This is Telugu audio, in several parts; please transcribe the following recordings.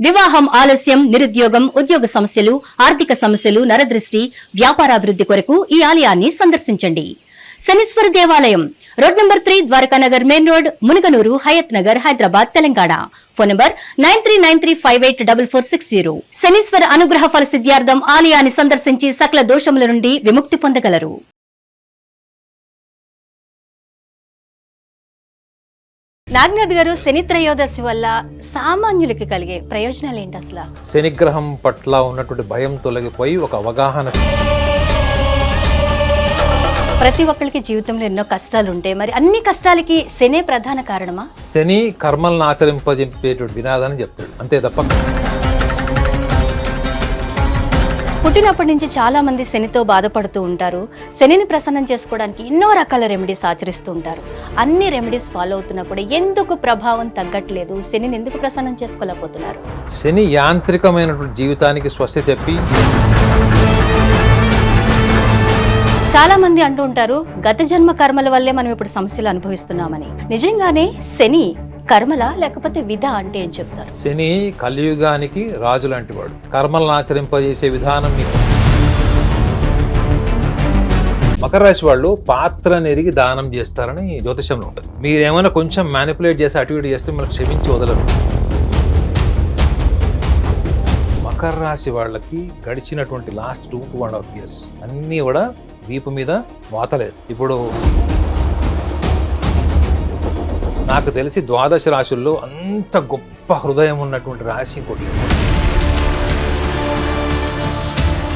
వివాహం ఆలస్యం, నిరుద్యోగం, ఉద్యోగ సమస్యలు, ఆర్థిక సమస్యలు, నరదృష్టి, వ్యాపారాభివృద్ధి కొరకు ఈ ఆలయాన్ని సందర్శించండి. శనీశ్వర దేవాలయం road number 3, Dwarakanagar main road, Munuganur, Hayath Nagar, Hyderabad, Telangana. Phone number 9393584460. Shanishwara అనుగ్రహ ఫల సిద్ధ్యార్థం ఆలయాన్ని సందర్శించి సకల దోషముల నుండి విముక్తి పొందగలరు. నాగనాథ్ గారు, శని త్రయోదశి వల్ల సామాన్యులకి కలిగే ప్రయోజనాలు ఏంటి అసలు? శనిగ్రహం పట్ల ఉన్నటువంటి భయం తొలగిపోయి ఒక అవగాహన. ప్రతి ఒక్కరికి జీవితంలో ఎన్నో కష్టాలు ఉంటాయి, మరి అన్ని కష్టాలకి శనే ప్రధాన కారణమా? శని కర్మలను ఆచరింపజెప్పేటువంటి వినాదాన్ని చెప్తాడు, అంతే తప్ప. పుట్టినప్పటి నుంచి చాలా మంది శనితో బాధపడుతూ ఉంటారు. శనిని ప్రసన్నం చేసుకోవడానికి ఎన్నో రకాల రెమెడీస్ ఆచరిస్తూ ఉంటారు. అన్ని రెమెడీస్ ఫాలో అవుతున్నా కూడా ఎందుకు ప్రభావం తగ్గట్లేదు? శనిని ఎందుకు ప్రసన్నం చేసుకోలేకపోతున్నారు? శని యాంత్రికమైనటువంటి జీవితానికి స్వస్తి చెప్పి చాలా మంది అంటూ ఉంటారు, గత జన్మ కర్మల వల్లే మనం ఇప్పుడు సమస్యలు అనుభవిస్తున్నామని. నిజంగానే శని కర్మల లేకపోతే విధ అంటే ఏం చెప్తారు? శని కలియుగానికి రాజు లాంటి వాడు. కర్మలను ఆచరింపజేసే విధానం మీకు. మకర రాశి వాళ్ళు పాత్ర నెరిగి దానం చేస్తారని జ్యోతిషంలో ఉంటుంది. మీరేమైనా కొంచెం మ్యానిపులేట్ చేసి అటు ఇటు చేస్తే మనకు క్షమించి వదలరు. మకర రాశి వాళ్ళకి గడిచినటువంటి లాస్ట్ 2.5 years అన్నీ కూడా వీపు మీద వాతలేదు. ఇప్పుడు నాకు తెలిసి 12 రాశుల్లో అంత గొప్ప హృదయం ఉన్నటువంటి రాశి ఇంకోటి లేదు.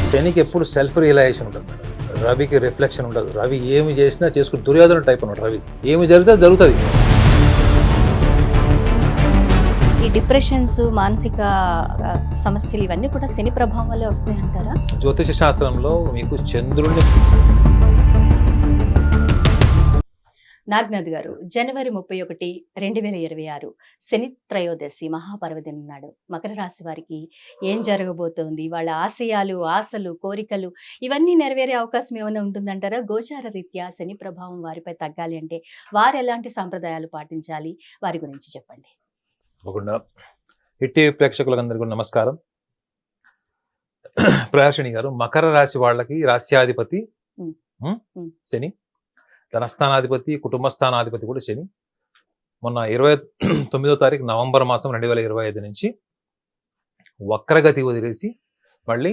శనికి ఎప్పుడు సెల్ఫ్ రియలైజేషన్ ఉంటుంది మేడం. రవికి రిఫ్లెక్షన్ ఉండదు. రవి ఏమి చేసినా చేసుకుని దుర్యోధన టైప్ అన్నాడు. రవి ఏమి జరిగితే జరుగుతుంది. ఈ డిప్రెషన్స్, మానసిక సమస్యలు ఇవన్నీ కూడా శని ప్రభావం వల్లే వస్తాయి అంటారా? జ్యోతిష శాస్త్రంలో మీకు చంద్రుడిని. నాగనాథ్ గారు, జనవరి 31, 2026 శని త్రయోదశి మహాపర్వదినం నాడు మకర రాశి వారికి ఏం జరగబోతోంది? వాళ్ళ ఆశయాలు, ఆశలు, కోరికలు ఇవన్నీ నెరవేరే అవకాశం ఏమైనా ఉంటుందంటారా? గోచార రీత్యా శని ప్రభావం వారిపై తగ్గాలి అంటే వారు ఎలాంటి సాంప్రదాయాలు పాటించాలి? వారి గురించి చెప్పండి. హిట్ టీవీ ప్రేక్షకులందరికీ నమస్కారం. ప్రయాషిణి గారు, మకర రాశి వాళ్ళకి రాశ్యాధిపతి శని, ధనస్థానాధిపతి, కుటుంబ స్థానాధిపతి కూడా శని. మొన్న 29వ తారీఖు నవంబర్ మాసం 2025 నుంచి వక్రగతి వదిలేసి మళ్ళీ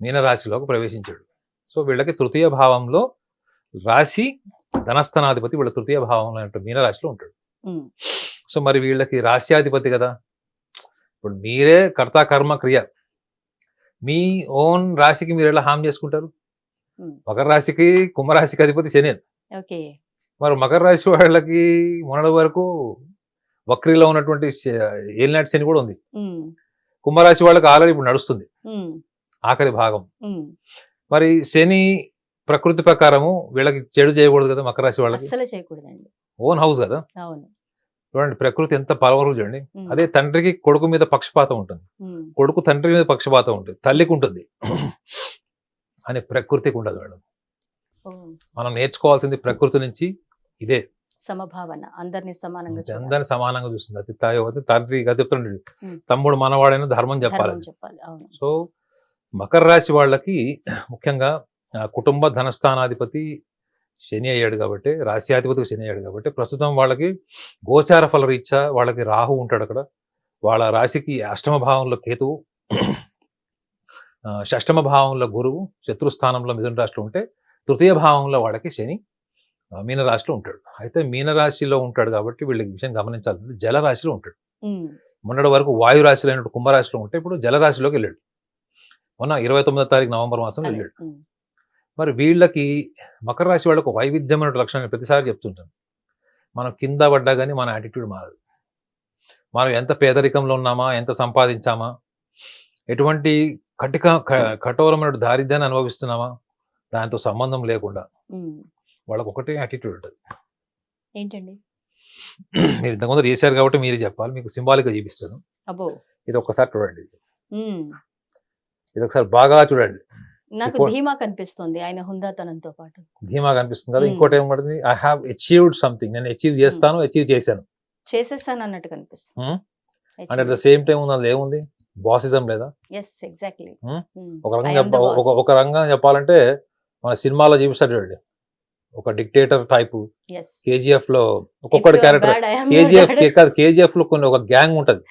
మీనరాశిలోకి ప్రవేశించాడు. సో వీళ్ళకి తృతీయ భావంలో రాశి, ధనస్థానాధిపతి వీళ్ళ తృతీయ భావంలో మీనరాశిలో ఉంటాడు. సో మరి వీళ్ళకి రాశ్యాధిపతి కదా, ఇప్పుడు మీరే కర్త కర్మ క్రియ. మీ ఓన్ రాశికి మీరు ఎలా హామ్ చేసుకుంటారు? మకర రాశికి, కుంభరాశికి అధిపతి శని. మరి మకర రాశి వాళ్ళకి మొన్నటి వరకు వక్రీలో ఉన్నటువంటి ఏలినాటి శని కూడా ఉంది. కుంభరాశి వాళ్ళకి ఆల్రెడీ ఇప్పుడు నడుస్తుంది ఆఖరి భాగం. మరి శని ప్రకృతి ప్రకారము వీళ్ళకి చెడు చేయకూడదు కదా. మకర రాశి వాళ్ళకి ఓన్ హౌస్ కదా. చూడండి ప్రకృతి ఎంత పవర్ఫుల్ చూడండి. అదే తండ్రికి కొడుకు మీద పక్షపాతం ఉంటుంది, కొడుకు తండ్రి మీద పక్షపాతం ఉంటుంది, తల్లికి ఉంటుంది అని ప్రకృతికి ఉండదు మేడం. మనం నేర్చుకోవాల్సింది ప్రకృతి నుంచి ఇదే సమభావన, అందరినీ సమానంగా చూస్తుంది. అది తండ్రి చెప్తుండే తమ్ముడు మనవాడైనా ధర్మం చెప్పాలి. సో మకర రాశి వాళ్ళకి ముఖ్యంగా కుటుంబ ధనస్థానాధిపతి శని అయ్యాడు కాబట్టి, రాశ్యాధిపతికి శని అయ్యాడు కాబట్టి ప్రస్తుతం వాళ్ళకి గోచార ఫల రీత్యా వాళ్ళకి రాహు ఉంటాడు అక్కడ. వాళ్ళ రాశికి అష్టమ భావంలో కేతువు, షష్టమ భావంలో గురువు, శత్రుస్థానంలో మిథున రాశిలో ఉంటే తృతీయ భావంలో వాళ్ళకి శని మీనరాశిలో ఉంటాడు. అయితే మీనరాశిలో ఉంటాడు కాబట్టి వీళ్ళకి విషయం గమనించాలంటే జలరాశిలో ఉంటాడు. మొన్నటి వరకు వాయు రాశిలో అయినట్టు కుంభరాశిలో ఉంటే ఇప్పుడు జలరాశిలోకి వెళ్ళాడు. మొన్న 29వ తారీఖు నవంబర్ మాసం వెళ్ళాడు. మరి వీళ్ళకి మకర రాశి వాళ్ళకు వైవిధ్యమైన లక్షణాలు ప్రతిసారి చెప్తుంటాను. మనం కింద పడ్డా కానీ మన యాటిట్యూడ్ మారదు. మనం ఎంత పేదరికంలో ఉన్నామా, ఎంత సంపాదించామా, ఎటువంటి కఠోరమైన దారిద్ర్యాన్ని అనుభవిస్తున్నామా, దాంతో సంబంధం లేకుండా వాళ్ళకు ఒకటే యాటిట్యూడ్ ఉంటుంది. ఏంటండి? మీరు ఇంతకుముందు చేశారు కాబట్టి మీరు చెప్పాలి, మీకు సింబాలిక్ గా చూపిస్తాను. ఇది ఒక్కసారి చూడండి, ఇది ఒకసారి బాగా చూడండి. నాకు ధీమా కనిపిస్తుంది ఆయన హుందాతనంతో పాటు. ధీమా కనిపిస్తుంది కదా. ఇంకోటి ఏమంటుంది, ఐ హావ్ అచీవ్డ్ సంథింగ్, నేను అచీవ్ చేస్తాను, అచీవ్ చేశాను అన్నట్టు కనిపిస్తుంది. And at the same time ఉంది, అందులో ఏముంది, బాసిజం లేదా? Yes exactly. ఒక రకంగా ఒక రకంగా చెప్పాలంటే మన సినిమాలో చూపిస్తాడు చూడండి, ఒక డిక్టేటర్ టైపు. కేజీఎఫ్ లో ఒక్కొక్కటి క్యారెక్టర్, కేజీఎఫ్ లో కొన్ని ఒక గ్యాంగ్ ఉంటది.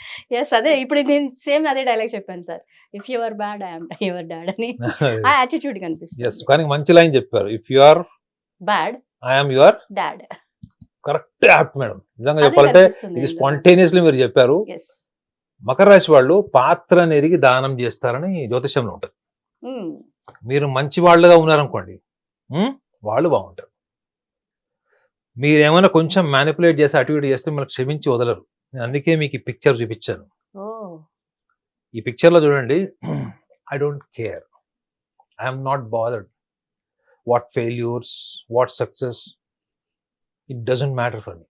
ఎస్ అదే ఇప్పుడు నేను సేమ్ అదే డైలాగ్ చెప్పాను sir, if you are bad I am your dad అని. ఆ యాటిట్యూడ్ కనిపిస్తుంది. కానీ మంచి లైన్ చెప్పారు, if you are bad I am your dad. Correct apt madam. నిజంగా చెప్పాలంటే ఇది స్పాంటేనియస్లీ మీరు చెప్పారు. మకర రాశి వాళ్ళు పాత్రను ఎరిగి దానం చేస్తారని జ్యోతిషంలో ఉంటుంది. మీరు మంచి వాళ్ళుగా ఉన్నారనుకోండి, వాళ్ళు బాగుంటారు. మీరేమైనా కొంచెం మ్యానిపులేట్ చేసి అటు ఇటు చేస్తే మనకు క్షమించి వదలరు. నేను అందుకే మీకు ఈ పిక్చర్ చూపించాను. ఈ పిక్చర్ లో చూడండి, I don't care, I'm not bothered what failures, what success, it doesn't matter for me.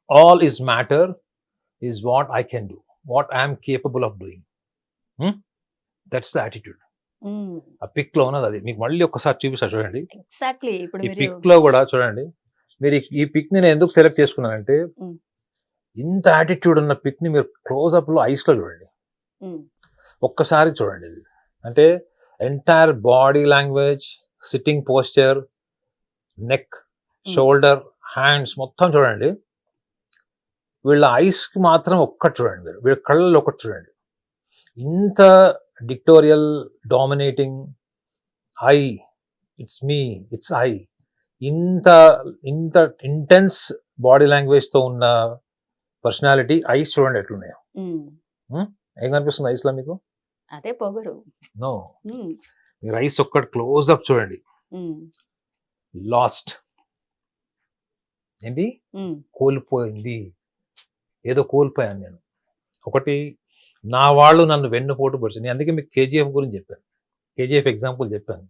All is matter is what I can do, what I am capable of doing. That's the attitude. ఆ పిక్ లో ఉన్నది అది. మీకు మళ్ళీ ఒక్కసారి చూపిస్తా చూడండి. ఎగ్జాక్ట్లీ. ఇప్పుడు ఈ పిక్ లో కూడా చూడండి, మీరు ఈ పిక్ ని నేను ఎందుకు సెలెక్ట్ చేసుకున్నానంటే, ఇంత యాటిట్యూడ్ ఉన్న పిక్ ని మీరు క్లోజ్అప్ లో ఐస్ లో చూడండి, ఒక్కసారి చూడండి. ఇది అంటే entire body language, sitting posture, neck, shoulder, hands మొత్తం చూడండి. వీళ్ళ ఐస్ కి మాత్రం ఒక్కటి చూడండి, మీరు వీళ్ళ కళ్ళల్లో ఒకటి చూడండి. ఇంత dictatorial dominating eye, it's me, it's I, ఇంత ఇంటెన్స్ బాడీ లాంగ్వేజ్ తో ఉన్న పర్సనాలిటీ ఐస్ చూడండి ఎట్లున్నాయో. ఏం కనిపిస్తుంది ఐస్ లో మీకు? అదే పొగరు. నో, మీరు ఐస్ ఒక్కటి క్లోజ్ అప్ చూడండి. లాస్ట్ ఏంటి? కోల్పోయింది, ఏదో కోల్పోయాను నేను. ఒకటి, నా వాళ్ళు నన్ను వెన్నుపోటు పొడిచి, నేను అందుకే మీకు కేజీఎఫ్ గురించి చెప్పాను, కేజీఎఫ్ ఎగ్జాంపుల్ చెప్పాను.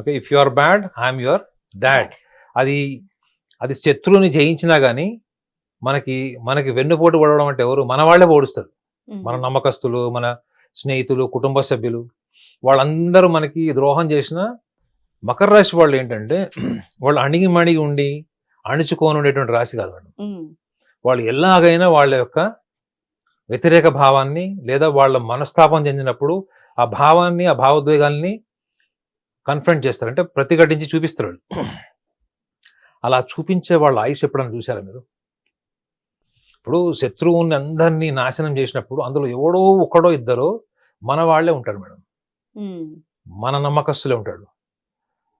Okay, if you are bad I'm your dad. అది శత్రువుని జయించినా గానీ మనకి వెన్నుపోటు పడడం అంటే ఎవరు? మన వాళ్ళే పోడుస్తారు. మన నమ్మకస్తులు, మన స్నేహితులు, కుటుంబ సభ్యులు, వాళ్ళందరూ మనకి ద్రోహం చేసిన మకర రాశి వాళ్ళు ఏంటంటే, వాళ్ళు అణిగి మణిగి ఉండి అణుచుకొని ఉండేటువంటి రాశి కాదు వాళ్ళు. వాళ్ళు ఎలాగైనా వాళ్ళ యొక్క వ్యతిరేక భావాన్ని లేదా వాళ్ళ మనస్తాపం చెందినప్పుడు ఆ భావాన్ని, ఆ భావోద్వేగాల్ని కన్ఫ్రంట్ చేస్తారు, అంటే ప్రతిఘటించి చూపిస్తారు వాళ్ళు. అలా చూపించే వాళ్ళ ఐస్ ఎప్పుడైనా చూసారా మీరు? ఇప్పుడు శత్రువుని అందరినీ నాశనం చేసినప్పుడు అందులో ఎవడో ఒకడో ఇద్దరో మన వాళ్ళే ఉంటాడు మేడం, మన నమ్మకస్తులే ఉంటాడు.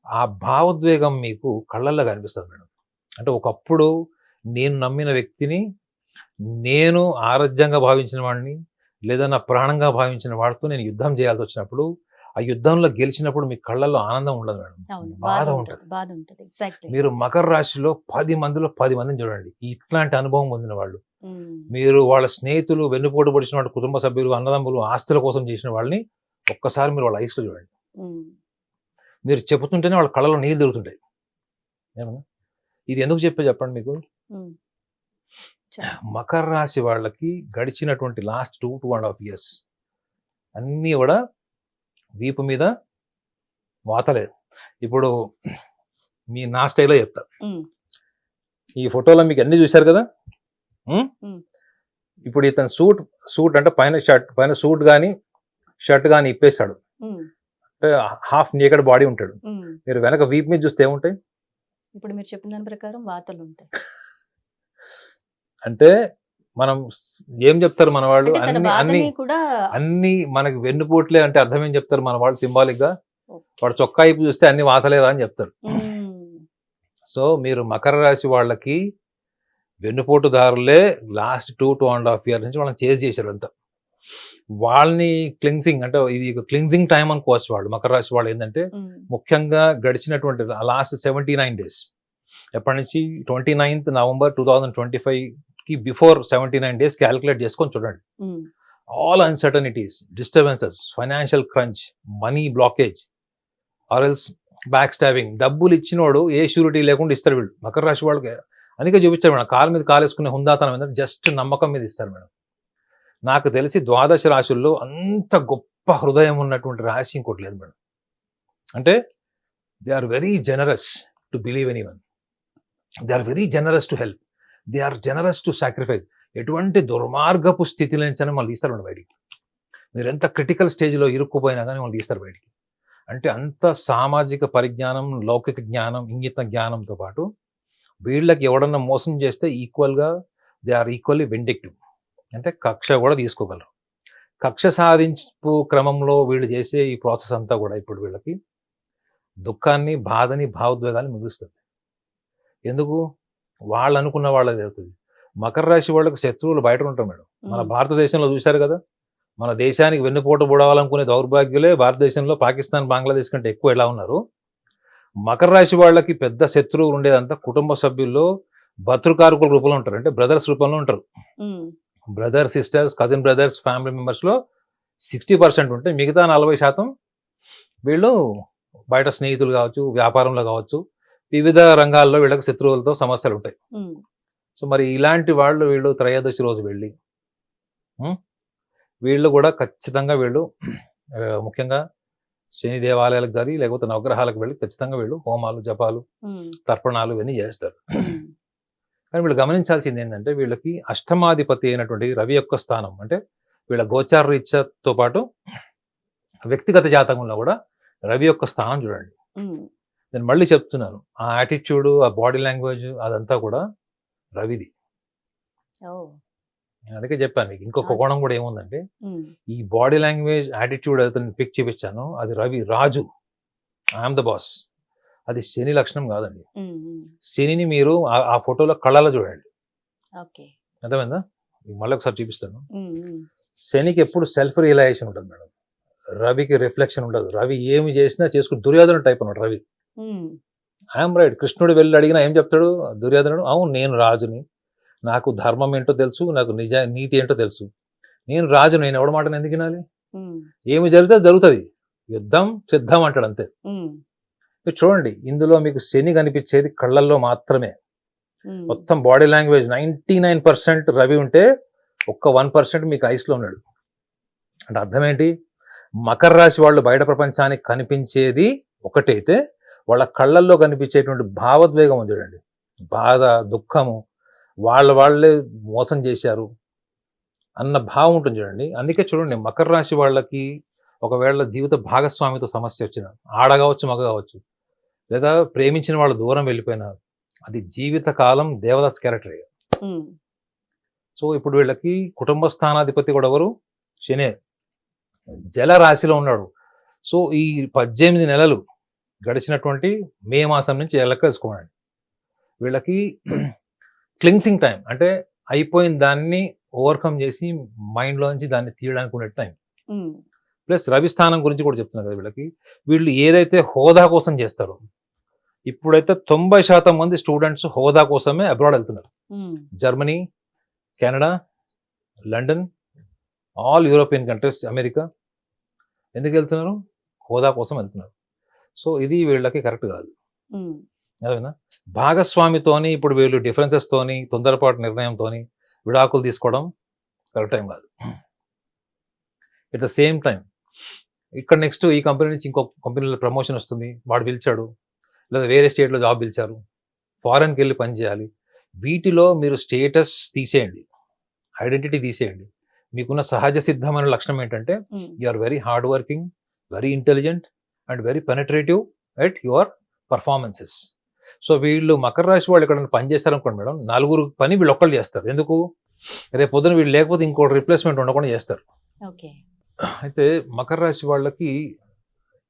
ఆ భావోద్వేగం మీకు కళ్ళల్లో కనిపిస్తుంది మేడం. అంటే ఒకప్పుడు నేను నమ్మిన వ్యక్తిని, నేను ఆరాధ్యంగా భావించిన వాడిని, లేదా నా ప్రాణంగా భావించిన వాడితో నేను యుద్ధం చేయాల్సి వచ్చినప్పుడు, ఆ యుద్ధంలో గెలిచినప్పుడు మీ కళ్ళల్లో ఆనందం ఉండదు మేడం, బాధ ఉంటుంది. మీరు మకర రాశిలో 10 మందిలో 10 మందిని చూడండి ఇట్లాంటి అనుభవం పొందిన వాళ్ళు. మీరు వాళ్ళ స్నేహితులు, వెన్నుపోటు పొడిచిన వాళ్ళు, కుటుంబ సభ్యులు, అన్నదమ్ములు, ఆస్తుల కోసం చేసిన వాళ్ళని ఒక్కసారి మీరు వాళ్ళ ఐస్లో చూడండి. మీరు చెబుతుంటేనే వాళ్ళ కళ్ళలో నీళ్ళు తిరుగుతుంటాయి. ఏమన్నా ఇది ఎందుకు చెప్పండి మీకు? మకర రాశి వాళ్ళకి గడిచినటువంటి లాస్ట్ 2.5 years అన్నీ కూడా వీపు మీద వాతలేదు. ఇప్పుడు నా స్టైల్లో చెప్తా. ఈ ఫోటోలో మీకు అన్ని చూశారు కదా. ఇప్పుడు ఇతను సూట్ అంటే పైన సూట్ కానీ షర్ట్ కానీ ఇప్పేస్తాడు, అంటే హాఫ్ నేకెడ్ బాడీ ఉంటాడు. మీరు వెనక వీపు మీద చూస్తే ఏముంటాయి? ఇప్పుడు మీరు చెప్పిన దాని ప్రకారం వాతలు ఉంటాయి. అంటే మనం ఏం చెప్తారు మన వాళ్ళు, అన్ని మనకి వెన్నుపోట్లే అంటే అర్థం ఏం చెప్తారు మన వాళ్ళు సింబాలిక్ గా? వాడు చొక్కా ఇప్పు చూస్తే అన్ని వాతలేరా అని చెప్తారు. సో మీరు మకర రాశి వాళ్ళకి వెన్నుపోటుదారులే లాస్ట్ 2.5 years నుంచి వాళ్ళని చేజ్ చేశారు అంతా. వాళ్ళని క్లిన్సింగ్ అంటే ఇది క్లిన్సింగ్ టైం అనుకోవచ్చు. వాళ్ళు మకర రాశి వాళ్ళు ఏంటంటే ముఖ్యంగా గడిచినటువంటి లాస్ట్ 79 days, ఎప్పటి నుంచి 29th November 2025 కి బిఫోర్ 79 days క్యాలిక్యులేట్ చేసుకొని చూడండి. All uncertainties, disturbances, financial crunch, money blockage, or else back stabbing. డబ్బులు ఇచ్చినోడు ఏ షూరిటీ లేకుండా ఇస్తారు వీళ్ళు మకర రాశి వాళ్ళకి. అందుకే చూపించారు మేడం, కాలు మీద కాలేసుకునే హుందాతనం ఏంటంటే జస్ట్ నమ్మకం మీద ఇస్తారు మేడం. నాకు తెలిసి 12 రాశుల్లో అంత గొప్ప హృదయం ఉన్నటువంటి రాశి ఇంకోటి లేదు మేడం. అంటే they are very generous to believe anyone, they are very generous to help, they are generous to sacrifice. ఎటువంటి దుర్మార్గపు స్థితిలో నుంచైనా మళ్ళీ తీస్తారు బయటికి. మీరు ఎంత క్రిటికల్ స్టేజ్లో ఇరుక్కుపోయినా కానీ వాళ్ళు తీస్తారు బయటికి. అంటే అంత సామాజిక పరిజ్ఞానం, లౌకిక జ్ఞానం, ఇంగిత జ్ఞానంతో పాటు వీళ్ళకి ఎవడన్నా మోసం చేస్తే ఈక్వల్గా దే ఆర్ ఈక్వల్లీ వెండిక్టివ్. అంటే కక్ష కూడా తీసుకోగలరు. కక్ష సాధింపు క్రమంలో వీళ్ళు చేసే ఈ ప్రాసెస్ అంతా కూడా ఇప్పుడు వీళ్ళకి దుఃఖాన్ని, బాధని, భావోద్వేగాన్ని మిగులుస్తుంది. ఎందుకు? వాళ్ళు అనుకున్న వాళ్ళది అవుతుంది. మకర రాశి వాళ్ళకి శత్రువులు బయట ఉంటారు మేడం. మన భారతదేశంలో చూశారు కదా, మన దేశానికి వెన్నుపోటు పొడవాలనుకునే దౌర్భాగ్యులే భారతదేశంలో పాకిస్తాన్, బంగ్లాదేశ్ కంటే ఎక్కువ ఎలా ఉన్నారు. మకర రాశి వాళ్ళకి పెద్ద శత్రువులు ఉండేదంతా కుటుంబ సభ్యుల్లో భతృకారకుల రూపంలో ఉంటారు. అంటే బ్రదర్స్ రూపంలో ఉంటారు. Brother, sisters, cousin brothers, family మెంబర్స్లో 60% ఉంటే మిగతా 40% వీళ్ళు బయట స్నేహితులు కావచ్చు, వ్యాపారంలో కావచ్చు, వివిధ రంగాల్లో వీళ్ళకి శత్రువులతో సమస్యలు ఉంటాయి. సో మరి ఇలాంటి వాళ్ళు వీళ్ళు త్రయోదశి రోజు వెళ్ళి వీళ్ళు కూడా ఖచ్చితంగా వీళ్ళు ముఖ్యంగా శని దేవాలయాలకు కానీ లేకపోతే నవగ్రహాలకు వెళ్ళి ఖచ్చితంగా వీళ్ళు హోమాలు, జపాలు, తర్పణాలు ఇవన్నీ చేస్తారు. కానీ వీళ్ళు గమనించాల్సింది ఏంటంటే వీళ్ళకి అష్టమాధిపతి అయినటువంటి రవి యొక్క స్థానం, అంటే వీళ్ళ గోచార రీత్యాతో పాటు వ్యక్తిగత జాతకంలో కూడా రవి యొక్క స్థానం చూడండి. నేను మళ్ళీ చెప్తున్నాను, ఆ యాటిట్యూడ్, ఆ బాడీ లాంగ్వేజ్ అదంతా కూడా రవిది. అందుకే చెప్పాను మీకు ఇంకొక కోణం కూడా ఏముందంటే ఈ బాడీ లాంగ్వేజ్, యాటిట్యూడ్ అయితే పిక్ చూపించాను, అది రవి రాజు, ఐఎమ్ ద బాస్. అది శని లక్షణం కాదండి. శనిని మీరు ఆ ఫోటోలో కళ్ళలో చూడండి, అర్థమైందా? మళ్ళీ ఒకసారి చూపిస్తాను. శనికి ఎప్పుడు సెల్ఫ్ రియలైజేషన్ ఉంటుంది మేడం, రవికి రిఫ్లెక్షన్ ఉండదు. రవి ఏమి చేసినా చేసుకుని దుర్యోధన టైప్ అన్నాడు రవి. I'm right. కృష్ణుడు వెళ్ళి అడిగినా ఏం చెప్తాడు దుర్యోధనుడు? అవును, నేను రాజుని, నాకు ధర్మం ఏంటో తెలుసు, నాకు నీతి ఏంటో తెలుసు, నేను రాజు, నేను ఎవడ మాటను ఎందుకు వినాలి? ఏమి జరిగితే జరుగుతుంది, యుద్ధం సిద్ధం అంటాడు అంతే. మీరు చూడండి, ఇందులో మీకు శని కనిపించేది కళ్ళల్లో మాత్రమే. మొత్తం బాడీ లాంగ్వేజ్ 99% రవి ఉంటే ఒక్క 1% మీకు ఐస్లో ఉన్నాడు. అంటే అర్థం ఏంటి? మకర రాశి వాళ్ళు బయట ప్రపంచానికి కనిపించేది ఒకటైతే వాళ్ళ కళ్ళల్లో కనిపించేటువంటి భావోద్వేగం చూడండి, బాధ, దుఃఖము, వాళ్ళే మోసం చేశారు అన్న భావం ఉంటుంది చూడండి. అందుకే చూడండి, మకర రాశి వాళ్ళకి ఒకవేళ జీవిత భాగస్వామితో సమస్య వచ్చిన, ఆడ కావచ్చు, మగ కావచ్చు, లేదా ప్రేమించిన వాళ్ళు దూరం వెళ్ళిపోయినారు, అది జీవితకాలం దేవదాస్ క్యారెక్టర్. సో ఇప్పుడు వీళ్ళకి కుటుంబ స్థానాధిపతి కూడా ఎవరు? శనే, జల రాశిలో ఉన్నాడు. సో ఈ 18 నెలలు గడిచినటువంటి మే మాసం నుంచి లెక్క వేసుకోండి, వీళ్ళకి క్లిన్సింగ్ టైం, అంటే అయిపోయిన దాన్ని ఓవర్కమ్ చేసి మైండ్లో నుంచి దాన్ని తీయడానికి ఉండే టైం. ప్లస్ రవి స్థానం గురించి కూడా చెప్తున్నారు కదా, వీళ్ళు ఏదైతే హోదా కోసం చేస్తారో, ఇప్పుడైతే 90% మంది స్టూడెంట్స్ హోదా కోసమే అబ్రాడ్ వెళ్తున్నారు. Germany, Canada, London, all European countries, America. ఎందుకు వెళ్తున్నారు? హోదా కోసం వెళ్తున్నారు. సో ఇది వీళ్ళకి కరెక్ట్ కాదు. అదేనా? భాగస్వామితోని ఇప్పుడు వీళ్ళు డిఫరెన్సెస్తోని, తొందరపాటు నిర్ణయంతోని విడాకులు తీసుకోవడం కరెక్ట్ టైం కాదు. ఎట్ ద సేమ్ టైం ఇక్కడ నెక్స్ట్ ఈ కంపెనీ నుంచి ఇంకో కంపెనీలో ప్రమోషన్ వస్తుంది, వాడు పిలిచాడు, లేదా వేరే స్టేట్లో జాబ్ పిలిచారు, ఫారెన్కి వెళ్ళి పని చేయాలి. వీటిలో మీరు స్టేటస్ తీసేయండి, ఐడెంటిటీ తీసేయండి. మీకున్న సహజ సిద్ధమైన లక్షణం ఏంటంటే you are very hard working, very intelligent and very penetrative at your performances. So వీళ్ళు మకర రాశి వాళ్ళు ఇక్కడ పని చేస్తారనుకోండి మేడం, 4 పని వీళ్ళు ఒక్కళ్ళు చేస్తారు. ఎందుకు? రేపు పొద్దున వీళ్ళు లేకపోతే ఇంకోటి రిప్లేస్మెంట్ ఉండకుండా చేస్తారు. అయితే మకర రాశి వాళ్ళకి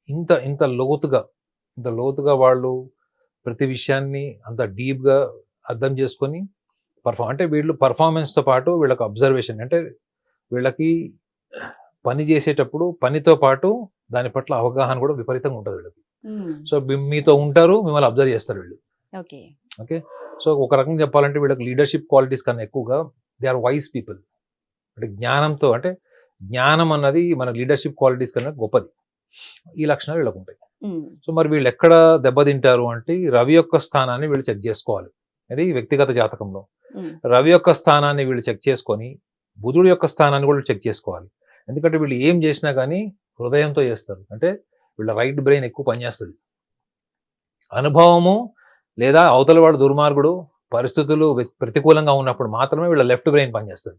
ఇంత లోతుగా వాళ్ళు ప్రతి విషయాన్ని అంత డీప్గా అర్థం చేసుకొని అంటే వీళ్ళు పర్ఫార్మెన్స్తో పాటు వీళ్ళకి అబ్జర్వేషన్, అంటే వీళ్ళకి పని చేసేటప్పుడు పనితో పాటు దాని పట్ల అవగాహన కూడా విపరీతంగా ఉంటుంది వీళ్ళకి. సో మీతో ఉంటారు, మిమ్మల్ని అబ్జర్వ్ చేస్తారు వీళ్ళు. ఓకే, సో ఒక రకంగా చెప్పాలంటే వీళ్ళకి లీడర్షిప్ క్వాలిటీస్ కన్నా ఎక్కువగా దే ఆర్ వైస్ పీపుల్. అంటే జ్ఞానంతో, అంటే జ్ఞానం అన్నది మన లీడర్షిప్ క్వాలిటీస్ కన్నా గొప్పది. ఈ లక్షణాలు వీళ్ళకు ఉంటాయి. సో మరి వీళ్ళు ఎక్కడ దెబ్బతింటారు అంటే రవి యొక్క స్థానాన్ని వీళ్ళు చెక్ చేసుకోవాలి. అది వ్యక్తిగత జాతకంలో రవి యొక్క స్థానాన్ని వీళ్ళు చెక్ చేసుకొని బుధుడు యొక్క స్థానాన్ని కూడా చెక్ చేసుకోవాలి. ఎందుకంటే వీళ్ళు ఏం చేసినా కానీ హృదయంతో చేస్తారు. అంటే వీళ్ళ రైట్ బ్రెయిన్ ఎక్కువ పనిచేస్తుంది. అనుభవము లేదా అవతల వాడు దుర్మార్గుడు పరిస్థితులు ప్రతికూలంగా ఉన్నప్పుడు మాత్రమే వీళ్ళ లెఫ్ట్ బ్రెయిన్ పనిచేస్తుంది.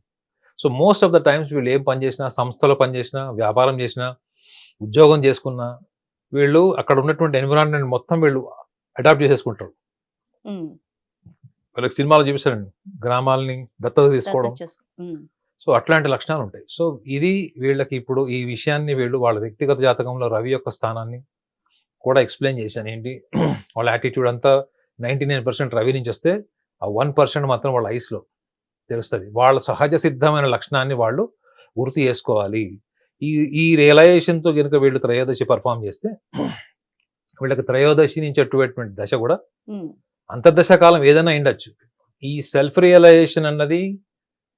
So most of the times వీళ్ళు ఏం పని చేసినా, సంస్థలో పని చేసినా, వ్యాపారం చేసినా, ఉద్యోగం చేసుకున్నా, వీళ్ళు అక్కడ ఉన్నటువంటి ఎన్విరాన్మెంట్ మొత్తం వీళ్ళు అడాప్ట్ చేసేసుకుంటారు. వీళ్ళకి సినిమాలు చూపిస్తారండి, గ్రామాలని దత్తత తీసుకోవడం. సో అట్లాంటి లక్షణాలు ఉంటాయి. సో ఇది వీళ్ళకి ఇప్పుడు ఈ విషయాన్ని వీళ్ళు వాళ్ళ వ్యక్తిగత జాతకంలో రవి యొక్క స్థానాన్ని కూడా ఎక్స్ప్లెయిన్ చేశాను. ఏంటి వాళ్ళ యాటిట్యూడ్ అంతా 99% రవి నుంచి వస్తే ఆ 1% మాత్రం వాళ్ళ ఐస్లో తెలుస్తుంది. వాళ్ళ సహజ సిద్ధమైన లక్షణాన్ని వాళ్ళు గుర్తు చేసుకోవాలి. ఈ రియలైజేషన్తో కనుక వీళ్ళు త్రయోదశి పర్ఫామ్ చేస్తే వీళ్ళకి త్రయోదశి నుంచి అటువంటి దశ కూడా అంతర్దశ కాలం ఏదైనా ఉండొచ్చు. ఈ సెల్ఫ్ రియలైజేషన్ అన్నది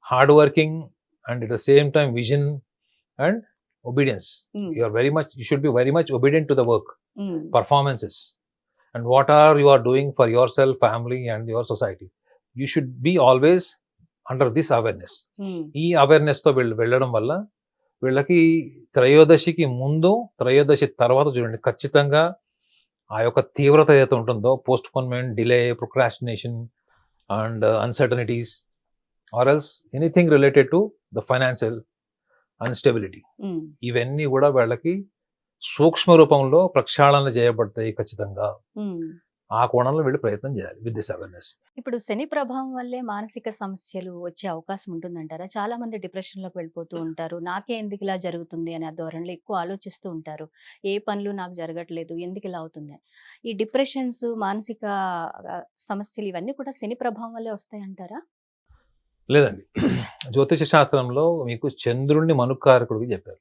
hard working and at the same time vision and obedience. You should be very much obedient to the work, performances, and what you are doing for yourself, family and your society. You should be always under this awareness. ఈ అవేర్నెస్ తో వెళ్ళడం వల్ల వీళ్ళకి త్రయోదశికి ముందు, త్రయోదశి తర్వాత చూడండి ఖచ్చితంగా ఆ యొక్క తీవ్రత ఏదైతే ఉంటుందో, postponement, delay, procrastination and uncertainties or else anything related to the financial instability, ఇవన్నీ కూడా వాళ్ళకి సూక్ష్మ రూపంలో ప్రక్షాళన చేయబడతాయి ఖచ్చితంగా. ఆ కోణంలో వీళ్ళు ప్రయత్నం చేయాలి విత్ దిస్ అవేర్నెస్. ఇప్పుడు శని ప్రభావం వల్లే మానసిక సమస్యలు వచ్చే అవకాశం ఉంటుందంటారా? చాలా మంది డిప్రెషన్ లోకి వెళ్ళిపోతూ ఉంటారు. నాకే ఎందుకు ఇలా జరుగుతుంది అనే ధోరణిలో ఎక్కువ ఆలోచిస్తూ ఉంటారు. ఏ పనులు నాకు జరగట్లేదు, ఎందుకు ఇలా అవుతుంది. ఈ డిప్రెషన్స్, మానసిక సమస్యలు ఇవన్నీ కూడా శని ప్రభావం వల్లే వస్తాయంటారా? లేదండి, జ్యోతిష శాస్త్రంలో మీకు చంద్రుడిని మనుకారకుడికి చెప్పారు.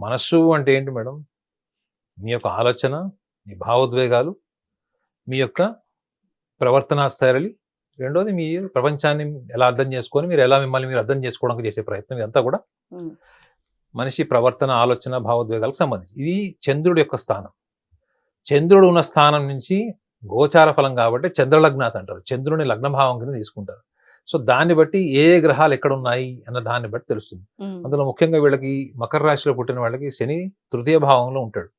మనస్సు అంటే ఏంటి మేడం? మీ యొక్క ఆలోచన, మీ భావోద్వేగాలు, మీ యొక్క ప్రవర్తనా శైలి, రెండోది మీ ప్రపంచాన్ని ఎలా అర్థం చేసుకొని మీరు ఎలా మిమ్మల్ని మీరు అర్థం చేసుకోవడానికి చేసే ప్రయత్నం, ఇదంతా కూడా మనిషి ప్రవర్తన, ఆలోచన, భావోద్వేగాలకు సంబంధించి. ఇది చంద్రుడి యొక్క స్థానం. చంద్రుడు ఉన్న స్థానం నుంచి గోచార ఫలం కాబట్టి చంద్రలగ్నాథ్ అంటారు. చంద్రుని లగ్నభావం కింద తీసుకుంటారు. సో దాన్ని బట్టి ఏ గ్రహాలు ఎక్కడ ఉన్నాయి అన్న దాన్ని బట్టి తెలుస్తుంది. అందులో ముఖ్యంగా వీళ్ళకి మకర రాశిలో పుట్టిన వాళ్ళకి శని తృతీయ భావంలో ఉంటాడు.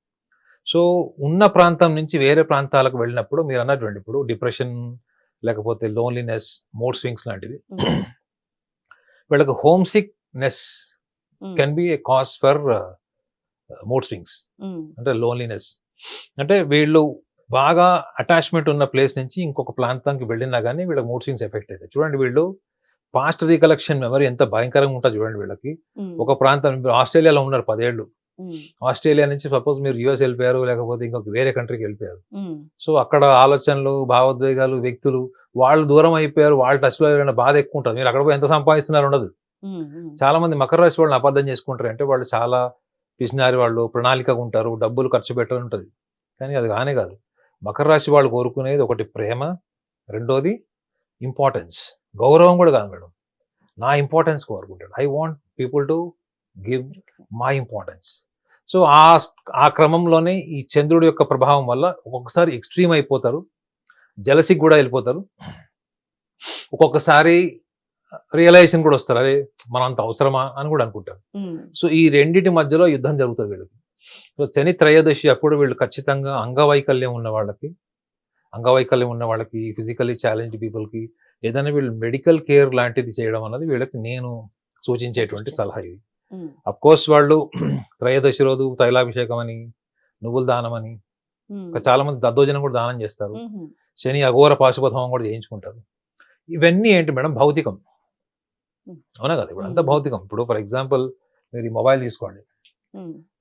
సో ఉన్న ప్రాంతం నుంచి వేరే ప్రాంతాలకు వెళ్ళినప్పుడు మీరు అన్నటువంటి ఇప్పుడు డిప్రెషన్, లేకపోతే లోన్లీనెస్, మూడ్ స్వింగ్స్ లాంటివి, వీళ్ళకి home sickness can be A cause for mood swings. అంటే లోన్లీనెస్ అంటే వీళ్ళు బాగా అటాచ్మెంట్ ఉన్న ప్లేస్ నుంచి ఇంకొక ప్రాంతానికి వెళ్ళినా కానీ వీళ్ళకి మూడ్ స్వింగ్స్ ఎఫెక్ట్ అవుతాయి. చూడండి, వీళ్ళు పాస్ట్ రీకలెక్షన్ మెమరీ ఎంత భయంకరంగా ఉంటుంది చూడండి. వీళ్ళకి ఒక ప్రాంతం, ఆస్ట్రేలియాలో ఉన్నారు 10 ఏళ్ళు, ఆస్ట్రేలియా నుంచి సపోజ్ మీరు యుఎస్ వెళ్ళిపోయారు, లేకపోతే ఇంకొక వేరే కంట్రీకి వెళ్ళిపోయారు. సో అక్కడ ఆలోచనలు, భావోద్వేగాలు, వ్యక్తులు వాళ్ళు దూరం అయిపోయారు, వాళ్ళు టచ్లో వెళ్ళిన బాధ ఎక్కువ ఉంటుంది. మీరు అక్కడ పోయి ఎంత సంపాదిస్తున్నారు ఉండదు. చాలా మంది మకర రాశి వాళ్ళని అబద్ధం చేసుకుంటారు. అంటే వాళ్ళు చాలా పిసినారి వాళ్ళు, ప్రణాళికగా ఉంటారు, డబ్బులు ఖర్చు పెట్టాలని ఉంటుంది. కానీ అది కానే కాదు. మకర రాశి వాళ్ళు కోరుకునేది ఒకటి ప్రేమ, రెండోది ఇంపార్టెన్స్, గౌరవం కూడా కాదు మేడం, నా ఇంపార్టెన్స్ కోరుకుంటాడు. I want people to give my importance. So ఆ క్రమంలోనే ఈ చంద్రుడి యొక్క ప్రభావం వల్ల ఒక్కొక్కసారి ఎక్స్ట్రీమ్ అయిపోతారు, జలసికి కూడా వెళ్ళిపోతారు, ఒక్కొక్కసారి రియలైజేషన్ కూడా వస్తారు, అరే మనం అంత అవసరమా అని కూడా అనుకుంటారు. సో ఈ రెండింటి మధ్యలో యుద్ధం జరుగుతుంది వీళ్ళకి. సో శని త్రయోదశి అప్పుడు వీళ్ళు ఖచ్చితంగా అంగవైకల్యం ఉన్న వాళ్ళకి, ఫిజికల్లీ ఛాలెంజ్డ్ పీపుల్కి ఏదైనా వీళ్ళు మెడికల్ కేర్ లాంటిది చేయడం అన్నది వీళ్ళకి నేను సూచించేటువంటి సలహా. ఇది అఫ్ కోర్స్ వాళ్ళు త్రయోదశి రోజు తైలాభిషేకం అని, నువ్వుల దానం అని, చాలా మంది దద్దోజనం కూడా దానం చేస్తారు. శని అఘోర పాశుపథం కూడా చేయించుకుంటారు. ఇవన్నీ ఏంటి మేడం? భౌతికం, అవునా కదా? ఇప్పుడు అంతా భౌతికం. ఇప్పుడు ఫర్ ఎగ్జాంపుల్ మీరు ఈ మొబైల్ తీసుకోండి,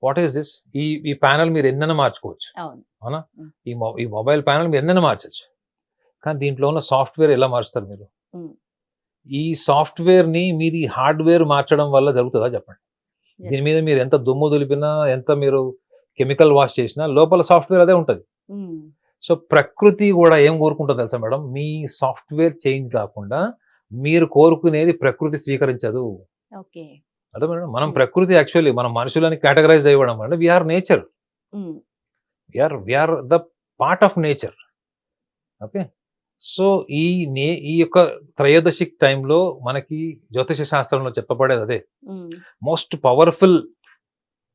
వాట్ ఈస్ దిస్? ఈ ప్యానల్ మీరు ఎన్నైనా మార్చుకోవచ్చు, అవునా? ఈ మొబైల్ ప్యానల్ మీరు ఎన్నైనా మార్చచ్చు. కానీ దీంట్లో ఉన్న సాఫ్ట్వేర్ ఎలా మార్చుతారు మీరు? ఈ సాఫ్ట్వేర్ ని మీరు ఈ హార్డ్వేర్ మార్చడం వల్ల జరుగుతుందా చెప్పండి? దీని మీద మీరు ఎంత దుమ్ము దులిపినా, ఎంత మీరు కెమికల్ వాష్ చేసినా లోపల సాఫ్ట్వేర్ అదే ఉంటుంది. సో ప్రకృతి కూడా ఏం కోరుకుంటుందో తెలుసా మేడం? మీ సాఫ్ట్వేర్ చేంజ్ కాకుండా మీరు కోరుకునేది ప్రకృతి స్వీకరించదు. అదే మేడం, మనం ప్రకృతి యాక్చువల్లీ మనం మనుషులని కేటగరైజ్ అయ్యడం అంటే we are nature, we are the part of nature. Okay, so ఈ యొక్క త్రయోదశి టైంలో మనకి జ్యోతిష శాస్త్రంలో చెప్పబడేది అదే. Most powerful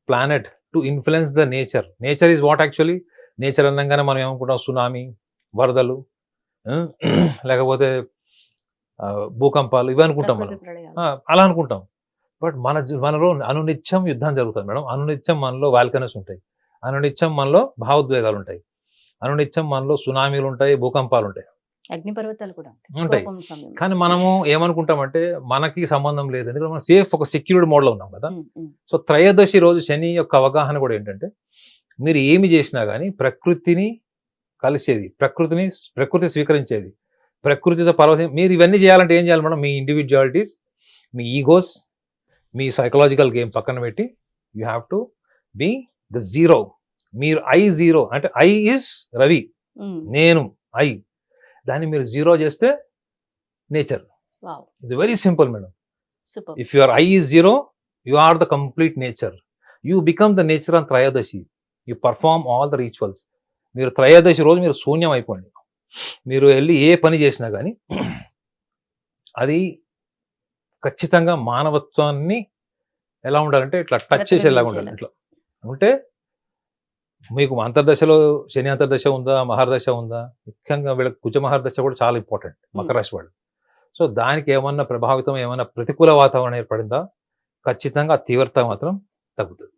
planet to influence the nature. Nature is what actually? Nature అనగానే మనం ఏమనుకుంటాం? సునామీ, వరదలు, లేకపోతే భూకంపాలు ఇవి అనుకుంటాం మనం. ప్రకృతి ప్రళయాలు. అలా అనుకుంటాం. బట్ మనలో అనునిత్యం యుద్ధం జరుగుతుంది మేడం. అనునిత్యం మనలో వాల్కనస్ ఉంటాయి, అనునిత్యం మనలో భావోద్వేగాలు ఉంటాయి, అనునిత్యం మనలో సునామీలు ఉంటాయి, భూకంపాలు ఉంటాయి. అగ్నిపర్వతాలు కూడా ఉంటాయి. కోపం సమయంలో. కానీ మనము ఏమనుకుంటామంటే మనకి సంబంధం లేదు, ఎందుకంటే మనం సేఫ్ ఒక సెక్యూర్డ్ మోడ్లో ఉన్నాం కదా. సో త్రయోదశి రోజు శని యొక్క అవగాహన కూడా ఏంటంటే మీరు ఏమి చేసినా కానీ ప్రకృతిని కలిసేది, ప్రకృతి స్వీకరించేది, ప్రకృతితో పరవశం. మీరు ఇవన్నీ చేయాలంటే ఏం చేయాలి మేడం? మీ ఇండివిజువాలిటీస్, మీ ఈగోస్, మీ సైకలాజికల్ గేమ్ పక్కన పెట్టి you have to be the zero. మీరు జీరో అంటే ఇస్ రవి, నేను దాన్ని మీరు జీరో చేస్తే నేచర్. ఇది very simple madam. Super. If your is zero, you are the complete nature. You become the nature on త్రయోదశి. You perform all the rituals. మీరు త్రయోదశి రోజు మీరు శూన్యం అయిపోండి. మీరు వెళ్ళి ఏ పని చేసినా కానీ అది ఖచ్చితంగా మానవత్వాన్ని ఎలా ఉండాలంటే ఇట్లా టచ్ చేసేలాగా ఉండాలి. ఇట్లా ఉంటే మీకు అంతర్దశలో శని అంతర్దశ ఉందా, మహర్దశ ఉందా, ముఖ్యంగా వీళ్ళకి కుజ మహర్దశ కూడా చాలా ఇంపార్టెంట్ మకర రాశి వాళ్ళు. సో దానికి ఏమన్నా ప్రభావితం, ఏమన్నా ప్రతికూల వాతావరణం ఏర్పడిందా ఖచ్చితంగా తీవ్రత మాత్రం తగ్గుతుంది.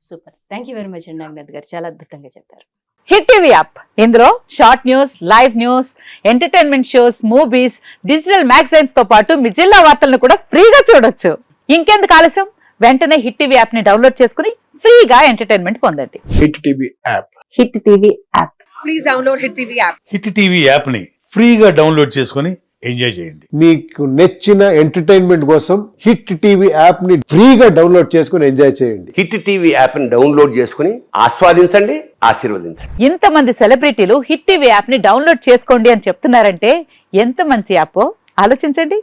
Super. Thank you very much అండి నాగనాథ్ గారు, చాలా అద్భుతంగా చెప్పారు. హిట్ టీవీ యాప్, ఇందులో short news, live news, entertainment shows, movies, digital magazines తో పాటు మీ జిల్లా వార్తలను కూడా ఫ్రీగా చూడొచ్చు. ఇంకెందుకు ఆలస్యం, వెంటనే హిట్ టీవీ యాప్ ని డౌన్లోడ్ చేసుకుని ఫ్రీగా ఎంటర్టైన్మెంట్ పొందండి. Hit TV app. Hit TV app. Please download Hit TV app. Hit TV app ని ఫ్రీగా డౌన్లోడ్ చేసుకొని ఎంజాయ్ చేయండి. మీకు నచ్చిన ఎంటర్టైన్మెంట్ కోసం హిట్ టీవీ యాప్ ని ఫ్రీగా డౌన్లోడ్ చేసుకుని ఎంజాయ్ చేయండి. హిట్ టీవీ యాప్ ని డౌన్లోడ్ చేసుకుని ఆస్వాదించండి, ఆశీర్వదించండి. ఇంతమంది సెలబ్రిటీలు హిట్ టీవీ యాప్ ని డౌన్లోడ్ చేసుకోండి అని చెప్తున్నారంటే ఎంత మంచి యాప్ ఆలోచించండి.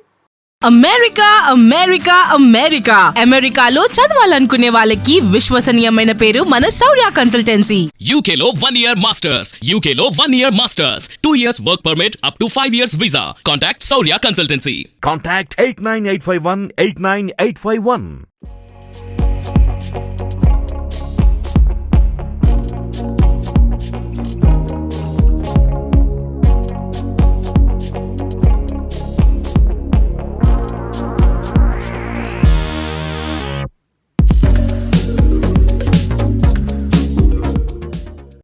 అమెరికా అమెరికా అమెరికా అమెరికాలో చదవాలనుకునే వాళ్ళకి విశ్వసనీయమైన పేరు మన శౌర్య కన్సల్టెన్సీ. UK లో 1 year masters. UK లో 1 year masters. 2 years work permit up to 5 years visa. Contact Saurya Consultancy. Contact 89851 89851.